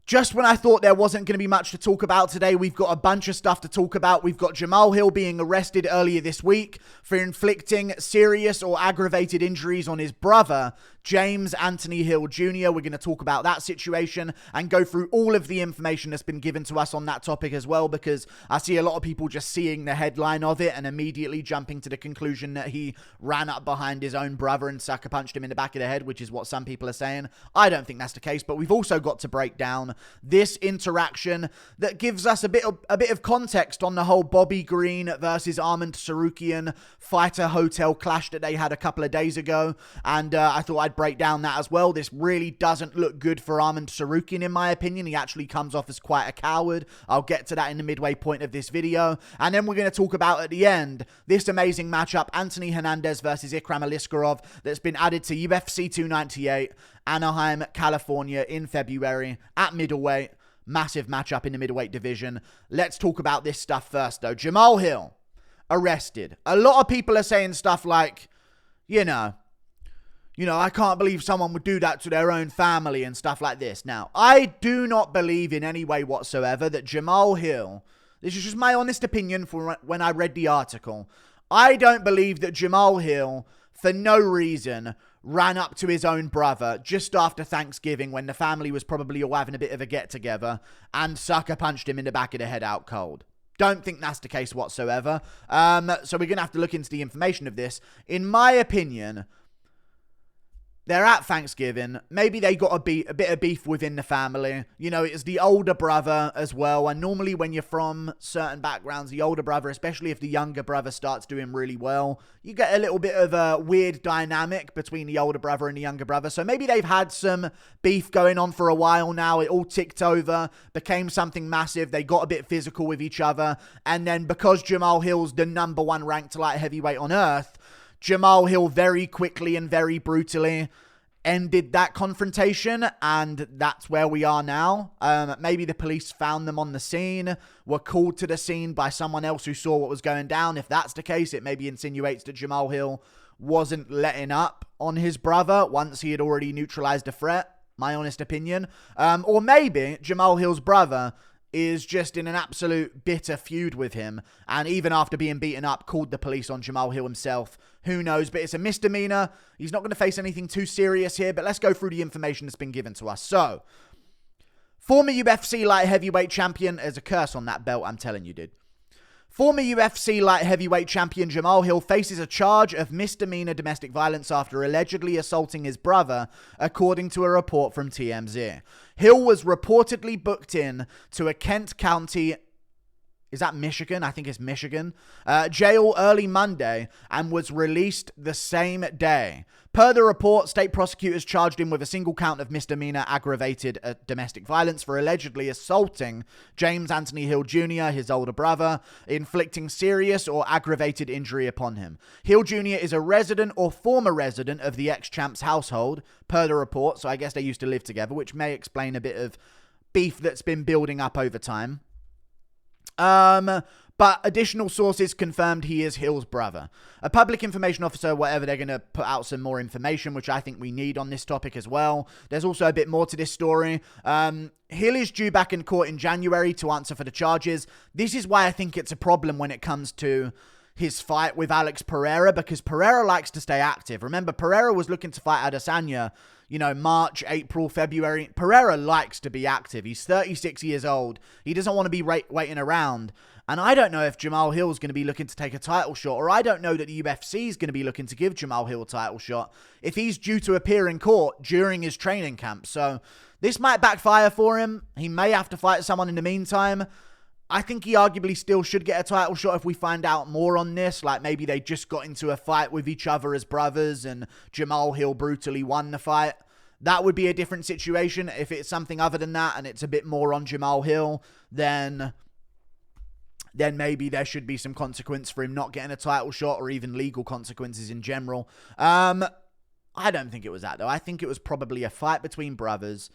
Just when I thought there wasn't going to be much to talk about today, we've got a bunch of stuff to talk about. We've got Jamahal Hill being arrested earlier this week for inflicting serious or aggravated injuries on his brother, James Anthony Hill Jr. We're going to talk about that situation and go through all of the information that's been given to us on that topic as well, because I see a lot of people just seeing the headline of it and immediately jumping to the conclusion that he ran up behind his own brother and sucker punched him in the back of the head, which is what some people are saying. I don't think that's the case, but we've also got to break down this interaction that gives us a bit of context on the whole Bobby Green versus Arman Tsarukyan fighter hotel clash that they had a couple of days ago, and I thought I'd break down that as well. This really doesn't look good for Arman Tsarukyan, in my opinion. He actually comes off as quite a coward. I'll get to that in the midway point of this video, and then we're going to talk about at the end this amazing matchup, Anthony Hernandez versus Aliskerov, that's been added to UFC 298, Anaheim, California in February at middleweight. Massive matchup in the middleweight division. Let's talk about this stuff first though. Jamahal Hill arrested. A lot of people are saying stuff like, you know, I can't believe someone would do that to their own family and stuff like this. Now, I do not believe in any way whatsoever that Jamahal Hill, this is just my honest opinion from when I read the article, I don't believe that Jamahal Hill, for no reason, ran up to his own brother just after Thanksgiving when the family was probably all having a bit of a get-together and sucker punched him in the back of the head out cold. Don't think that's the case whatsoever. So we're going to have to look into the information of this. In my opinion, they're at Thanksgiving. Maybe they got a bit of beef within the family. You know, it's the older brother as well. And normally when you're from certain backgrounds, the older brother, especially if the younger brother starts doing really well, you get a little bit of a weird dynamic between the older brother and the younger brother. So maybe they've had some beef going on for a while now. It all ticked over, became something massive. They got a bit physical with each other. And then because Jamahal Hill's the #1 ranked light heavyweight on earth, Jamahal Hill very quickly and very brutally ended that confrontation, and that's where we are now. Maybe the police found them on the scene, were called to the scene by someone else who saw what was going down. If that's the case, it maybe insinuates that Jamahal Hill wasn't letting up on his brother once he had already neutralized the threat, my honest opinion. Or maybe Jamahal Hill's brother is just in an absolute bitter feud with him, and even after being beaten up, called the police on Jamahal Hill himself. Who knows, but it's a misdemeanor. He's not going to face anything too serious here, but let's go through the information that's been given to us. So, former UFC light heavyweight champion, there's a curse on that belt, I'm telling you, dude. Former UFC light heavyweight champion Jamahal Hill faces a charge of misdemeanor domestic violence after allegedly assaulting his brother, according to a report from TMZ. Hill was reportedly booked in to a Kent County, is that Michigan? I think it's Michigan. Jail early Monday and was released the same day. Per the report, state prosecutors charged him with a single count of misdemeanor aggravated domestic violence for allegedly assaulting James Anthony Hill Jr., his older brother, inflicting serious or aggravated injury upon him. Hill Jr. is a resident or former resident of the ex-champ's household, per the report, so I guess they used to live together, which may explain a bit of beef that's been building up over time. But additional sources confirmed he is Hill's brother. A public information officer, whatever, they're going to put out some more information, which I think we need on this topic as well. There's also a bit more to this story. Hill is due back in court in January to answer for the charges. This is why I think it's a problem when it comes to his fight with Alex Pereira, because Pereira likes to stay active. Remember, Pereira was looking to fight Adesanya, March, April, February. Pereira likes to be active. He's 36 years old. He doesn't want to be waiting around. And I don't know if Jamahal Hill is going to be looking to take a title shot, or I don't know that the UFC is going to be looking to give Jamahal Hill a title shot if he's due to appear in court during his training camp. So this might backfire for him. He may have to fight someone in the meantime. I think he arguably still should get a title shot if we find out more on this. Like maybe they just got into a fight with each other as brothers and Jamahal Hill brutally won the fight. That would be a different situation. If it's something other than that and it's a bit more on Jamahal Hill, then maybe there should be some consequence for him not getting a title shot, or even legal consequences in general. I don't think it was that, though. I think it was probably a fight between brothers.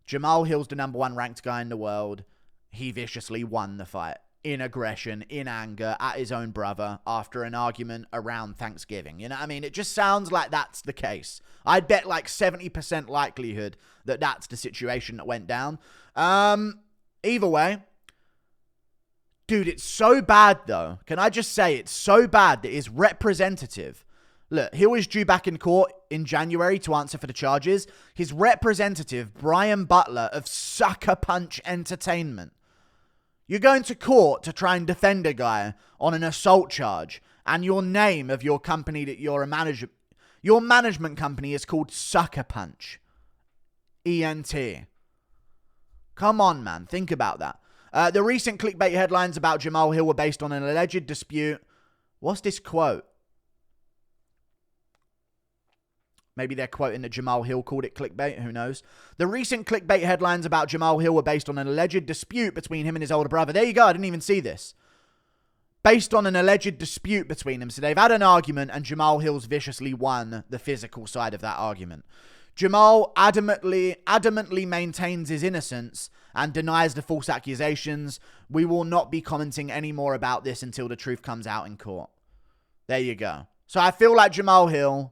Jamahal Hill's the #1 ranked guy in the world. He viciously won the fight. in aggression, in anger at his own brother after an argument around Thanksgiving. You know what I mean? It just sounds like that's the case. I'd bet like 70% likelihood that that's the situation that went down. Either way, dude, it's so bad though. Can I just say it's so bad that his representative, look, Hill is due back in court in January to answer for the charges. His representative, Brian Butler of Sucker Punch Entertainment, you're going to court to try and defend a guy on an assault charge, and your name of your company that you're a manager, your management company is called Sucker Punch. ENT. Come on, man. Think about that. The recent clickbait headlines about Jamahal Hill were based on an alleged dispute. What's this quote? Maybe they're quoting that Jamahal Hill called it clickbait. Who knows? The recent clickbait headlines about Jamahal Hill were based on an alleged dispute between him and his older brother. There you go. I didn't even see this. Based on an alleged dispute between them. So they've had an argument and Jamahal Hill's viciously won the physical side of that argument. Jamal adamantly maintains his innocence and denies the false accusations. We will not be commenting any more about this until the truth comes out in court. There you go. So I feel like Jamahal Hill...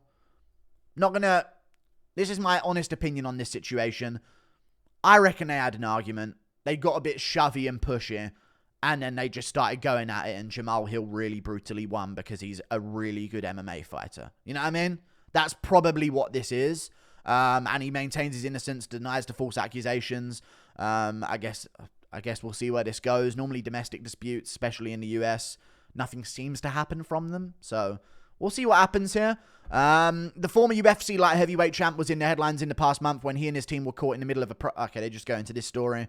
This is my honest opinion on this situation. I reckon they had an argument. They got a bit shovey and pushy. And then they just started going at it. And Jamahal Hill really brutally won because he's a really good MMA fighter. You know what I mean? That's probably what this is. And he maintains his innocence, denies the false accusations. I guess we'll see where this goes. Normally domestic disputes, especially in the US, nothing seems to happen from them. So we'll see what happens here. The former UFC light heavyweight champ was in the headlines in the past month when he and his team were caught in the middle of a... Okay, they just go into this story.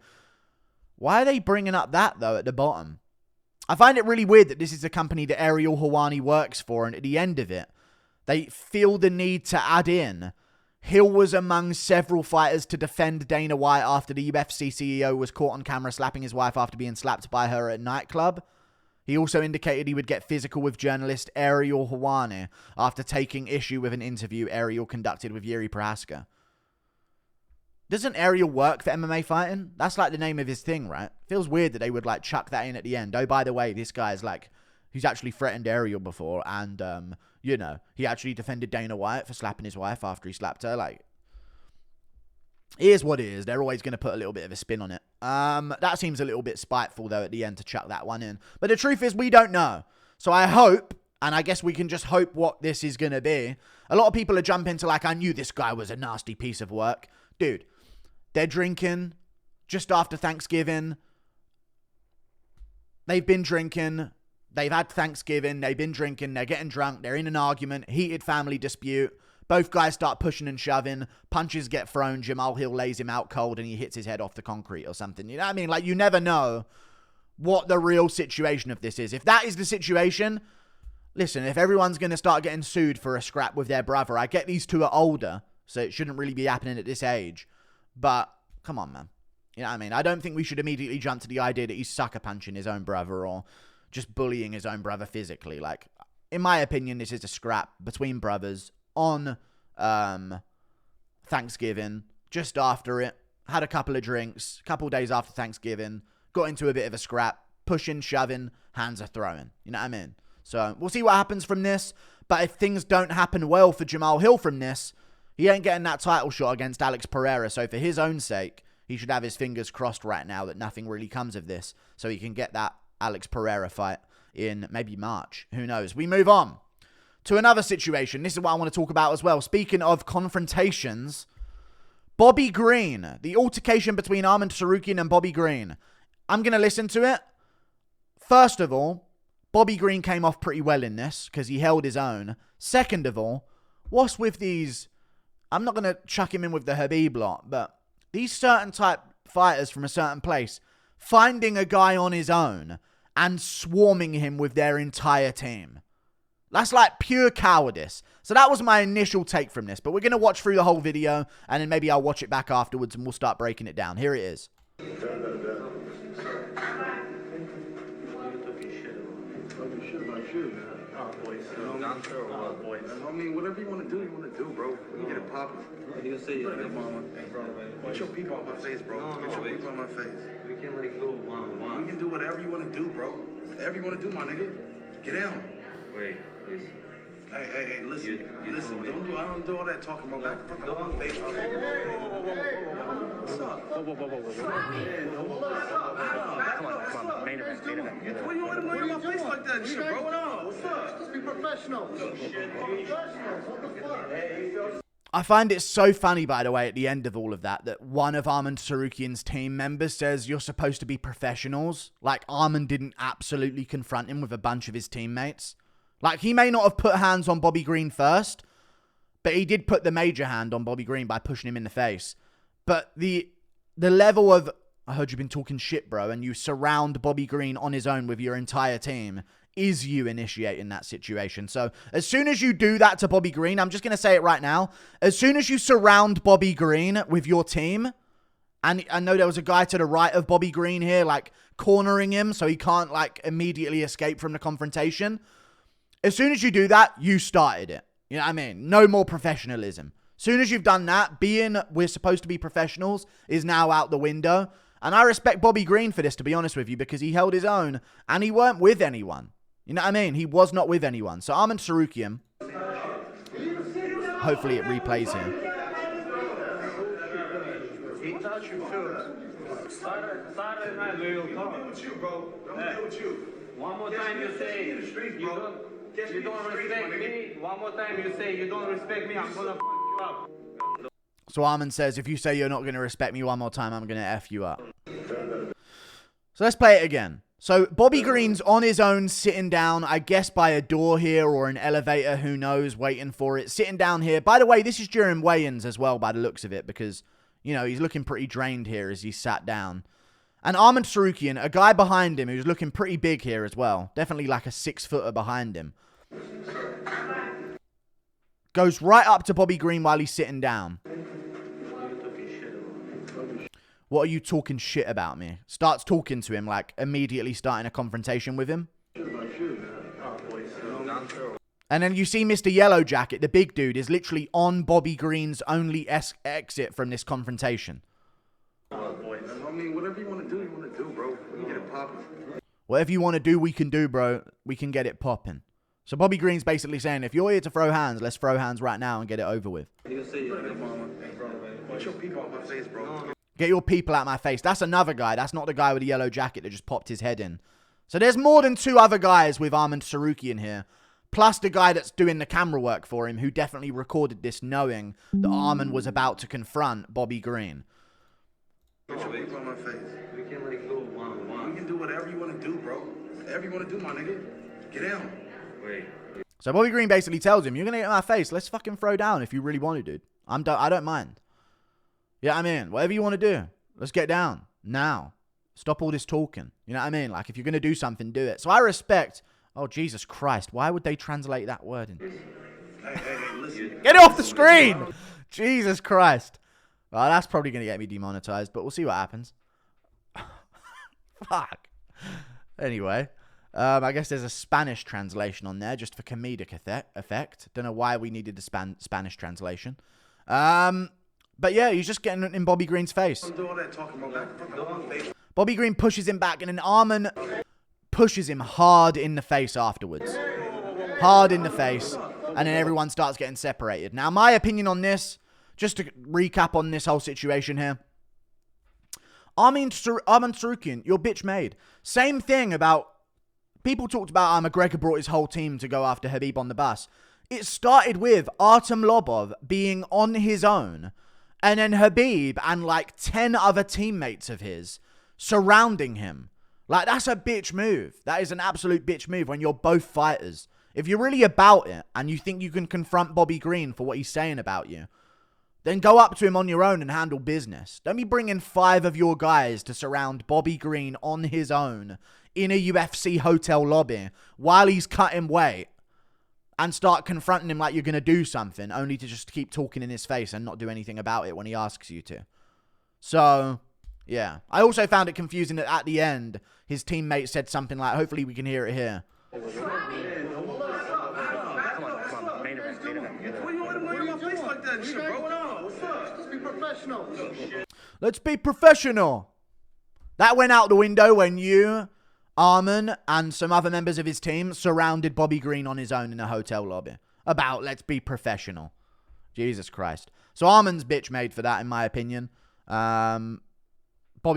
Why are they bringing up that, though, at the bottom? I find it really weird that this is a company that Ariel Helwani works for, and at the end of it, they feel the need to add in Hill was among several fighters to defend Dana White after the UFC CEO was caught on camera slapping his wife after being slapped by her at a nightclub. He also indicated he would get physical with journalist Ariel Helwani after taking issue with an interview Ariel conducted with Yuri Prohaska. Doesn't Ariel work for MMA fighting? That's like the name of his thing, right? Feels weird that they would like chuck that in at the end. Oh, by the way, this guy's like, he's actually threatened Ariel before, and you know, he actually defended Dana White for slapping his wife after he slapped her. Like, here's what it is. They're always going to put a little bit of a spin on it. That seems a little bit spiteful, though, at the end to chuck that one in. But the truth is, we don't know. So I hope, and I guess we can just hope what this is going to be. A lot of people are jumping to like, I knew this guy was a nasty piece of work. Dude, they're drinking just after Thanksgiving. They've been drinking. They've had Thanksgiving. They've been drinking. They're getting drunk. They're in an argument. Heated family dispute. Both guys start pushing and shoving. Punches get thrown. Jamahal Hill lays him out cold and he hits his head off the concrete or something. You know what I mean? Like, you never know what the real situation of this is. If that is the situation, listen, if everyone's going to start getting sued for a scrap with their brother, I get these two are older, so it shouldn't really be happening at this age. But, come on, man. You know what I mean? I don't think we should immediately jump to the idea that he's sucker punching his own brother or just bullying his own brother physically. Like, in my opinion, this is a scrap between brothers on Thanksgiving, just after it, had a couple of drinks, couple of days after Thanksgiving, got into a bit of a scrap, pushing, shoving, hands are throwing. You know what I mean? So we'll see what happens from this. But if things don't happen well for Jamahal Hill from this, he ain't getting that title shot against Alex Pereira. So for his own sake, he should have his fingers crossed right now that nothing really comes of this, so he can get that Alex Pereira fight in maybe March. Who knows? We move on to another situation. This is what I want to talk about as well. Speaking of confrontations, Bobby Green. The altercation between Arman Tsarukyan and Bobby Green. I'm going to listen to it. First of all, Bobby Green came off pretty well in this because he held his own. Second of all, what's with these... I'm not going to chuck him in with the Habib lot, but these certain type fighters from a certain place finding a guy on his own and swarming him with their entire team. That's like pure cowardice. So that was my initial take from this. But we're going to watch through the whole video, and then maybe I'll watch it back afterwards, and we'll start breaking it down. Here it is. I mean, whatever you want to do, bro. We can get it popping. You say, Mama. Get your people on my face, bro. Get your people on my face. can't let it go one-on-one. We can do whatever you want to do, bro. Whatever you want to do, my nigga. Get down. Wait, please. Hey, listen. Listen, I don't do all that talking about back. Don't face. What's up? Whoa. Come on. Main event. What do you want to know my face like that and shit, bro? What's up? Just be professional. I find it so funny, by the way, at the end of all of that one of Arman Tsarukyan's team members says you're supposed to be professionals. Like, Arman didn't absolutely confront him with a bunch of his teammates. Like, he may not have put hands on Bobby Green first, but he did put the major hand on Bobby Green by pushing him in the face. But the level of, I heard you've been talking shit, bro, and you surround Bobby Green on his own with your entire team, is you initiating that situation. So as soon as you do that to Bobby Green, I'm just going to say it right now, as soon as you surround Bobby Green with your team, and I know there was a guy to the right of Bobby Green here, like, cornering him so he can't, like, immediately escape from the confrontation. As soon as you do that, you started it. You know what I mean? No more professionalism. As soon as you've done that, being we're supposed to be professionals is now out the window. And I respect Bobby Green for this, to be honest with you, because he held his own and he weren't with anyone. You know what I mean? He was not with anyone. So Arman Tsarukyan, hopefully it replays here. He touched you too. Saturday night we will talk. With you, bro. Don't deal with you. One more time you say you don't respect me. One more time you say you don't respect me. I'm gonna f you up. So Arman says, if you say you're not going to respect me one more time, I'm going to F you up. So let's play it again. So Bobby Green's on his own, sitting down, I guess by a door here or an elevator, who knows, waiting for it. Sitting down here. By the way, this is during weigh-ins as well, by the looks of it, because, you know, he's looking pretty drained here as he sat down. And Arman Tsarukyan, a guy behind him who's looking pretty big here as well. Definitely like a 6-footer behind him. Goes right up to Bobby Green while he's sitting down. What are you talking shit about me? Starts talking to him, like immediately starting a confrontation with him. And then you see Mr. Yellow Jacket, the big dude, is literally on Bobby Green's only exit from this confrontation. I mean, whatever you want to do, bro. We can get it popping. Whatever you want to do, we can do, bro. We can get it popping. So Bobby Green's basically saying, if you're here to throw hands, let's throw hands right now and get it over with. Put your people on my face, bro. Get your people out my face. That's another guy. That's not the guy with the yellow jacket that just popped his head in. So there's more than 2 other guys with Arman Tsarukyan here. Plus the guy that's doing the camera work for him, who definitely recorded this knowing that Arman was about to confront Bobby Green. Put your people on my face. We can't let it go one-on-one. We can do whatever you want to do, bro. Whatever you want to do, my nigga. Get down. Wait. So Bobby Green basically tells him, you're going to get in my face. Let's fucking throw down if you really want to, dude. I don't mind. Yeah, I mean, whatever you want to do. Let's get down. Now. Stop all this talking. You know what I mean? Like, if you're going to do something, do it. So I respect... Oh, Jesus Christ. Why would they translate that word in? Hey, listen. Get it off the screen! Jesus Christ. Well, that's probably going to get me demonetized, but we'll see what happens. Fuck. Anyway. I guess there's a Spanish translation on there just for comedic effect. Don't know why we needed the Spanish translation. But yeah, he's just getting in Bobby Green's face. Bobby Green pushes him back, and then Arman pushes him hard in the face afterwards. Hard in the face. And then everyone starts getting separated. Now, my opinion on this, just to recap on this whole situation here. Arman Tsarukyan, you're bitch made. Same thing about... People talked about how McGregor brought his whole team to go after Khabib on the bus. It started with Artem Lobov being on his own. And then Khabib and like 10 other teammates of his surrounding him. Like, that's a bitch move. That is an absolute bitch move when you're both fighters. If you're really about it and you think you can confront Bobby Green for what he's saying about you, then go up to him on your own and handle business. Don't be bringing 5 of your guys to surround Bobby Green on his own in a UFC hotel lobby while he's cutting weight and start confronting him like you're going to do something, only to just keep talking in his face and not do anything about it when he asks you to. So, yeah. I also found it confusing that at the end, his teammate said something like, hopefully we can hear it here. Let's be professional. That went out the window when you, Arman, and some other members of his team surrounded Bobby Green on his own in a hotel lobby. About, let's be professional. Jesus Christ. So Arman's bitch made for that, in my opinion. Bobby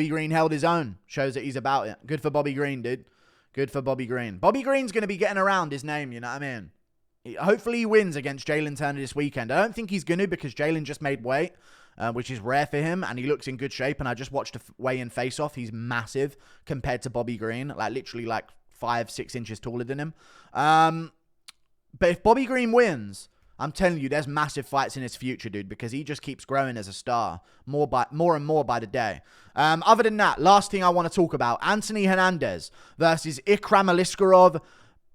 Green held his own. Shows that he's about it. Good for Bobby Green, dude. Good for Bobby Green. Bobby Green's going to be getting around his name, you know what I mean? Hopefully he wins against Jalen Turner this weekend. I don't think he's going to because Jalen just made weight, which is rare for him, and he looks in good shape, and I just watched a weigh-in face-off. He's massive compared to Bobby Green, like literally like 5-6 inches taller than him. But if Bobby Green wins, I'm telling you, there's massive fights in his future, dude, because he just keeps growing as a star more and more by the day. Other than that, last thing I want to talk about, Anthony Hernandez versus Ikram Aliskerov.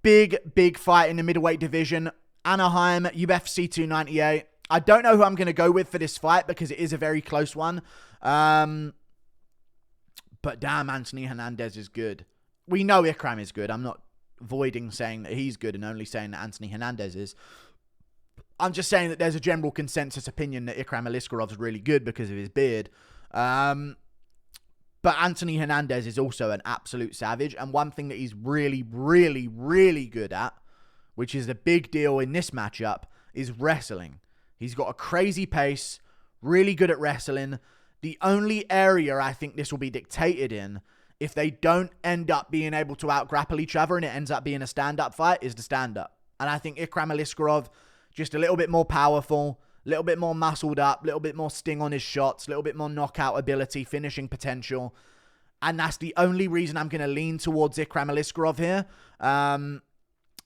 Big fight in the middleweight division. Anaheim, UFC 298. I don't know who I'm going to go with for this fight because it is a very close one. But damn, Anthony Hernandez is good. We know Ikram is good. I'm not voiding saying that he's good and only saying that Anthony Hernandez is. I'm just saying that there's a general consensus opinion that Ikram Aliskerov is really good because of his beard. But Anthony Hernandez is also an absolute savage. And one thing that he's really good at, which is a big deal in this matchup, is wrestling. He's got a crazy pace, really good at wrestling. The only area I think this will be dictated in, if they don't end up being able to out-grapple each other and it ends up being a stand-up fight, is the stand-up. And I think Ikram Aliskerov, just a little bit more powerful, a little bit more muscled up, a little bit more sting on his shots, a little bit more knockout ability, finishing potential. And that's the only reason I'm going to lean towards Ikram Aliskerov here.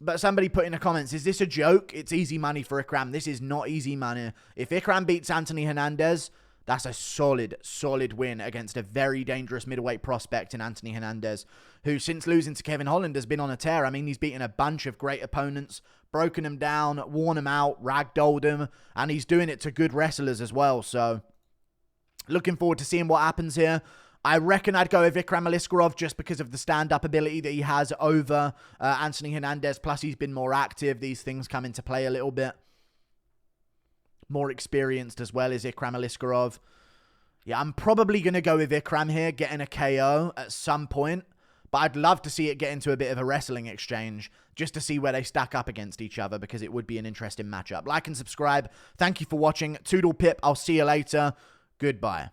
But somebody put in the comments, is this a joke? It's easy money for Ikram. This is not easy money. If Ikram beats Anthony Hernandez, that's a solid win against a very dangerous middleweight prospect in Anthony Hernandez, who since losing to Kevin Holland has been on a tear. I mean, he's beaten a bunch of great opponents, broken them down, worn them out, ragdolled them, and he's doing it to good wrestlers as well. So, looking forward to seeing what happens here. I reckon I'd go with Ikram Aliskerov just because of the stand-up ability that he has over Anthony Hernandez. Plus, he's been more active. These things come into play a little bit. More experienced as well as Ikram Aliskerov. Yeah, I'm probably going to go with Ikram here, getting a KO at some point. But I'd love to see it get into a bit of a wrestling exchange just to see where they stack up against each other because it would be an interesting matchup. Like and subscribe. Thank you for watching. Toodle pip. I'll see you later. Goodbye.